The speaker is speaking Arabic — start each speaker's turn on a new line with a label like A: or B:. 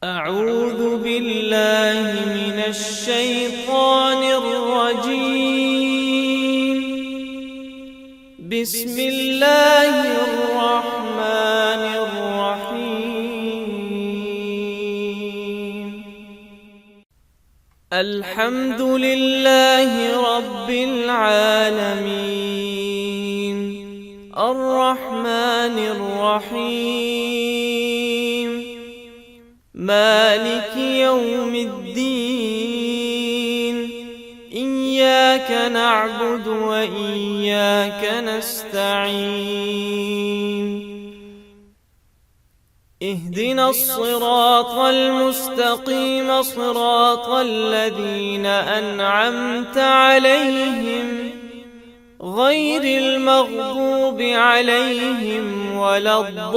A: أعوذ بالله من الشيطان الرجيم. بسم الله الرحمن الرحيم. الحمد لله رب العالمين، الرحمن الرحيم، مالك يوم الدين. إياك نعبد وإياك نستعين. اهدنا الصراط المستقيم، صراط الذين أنعمت عليهم غير المغضوب عليهم ولا الضالين.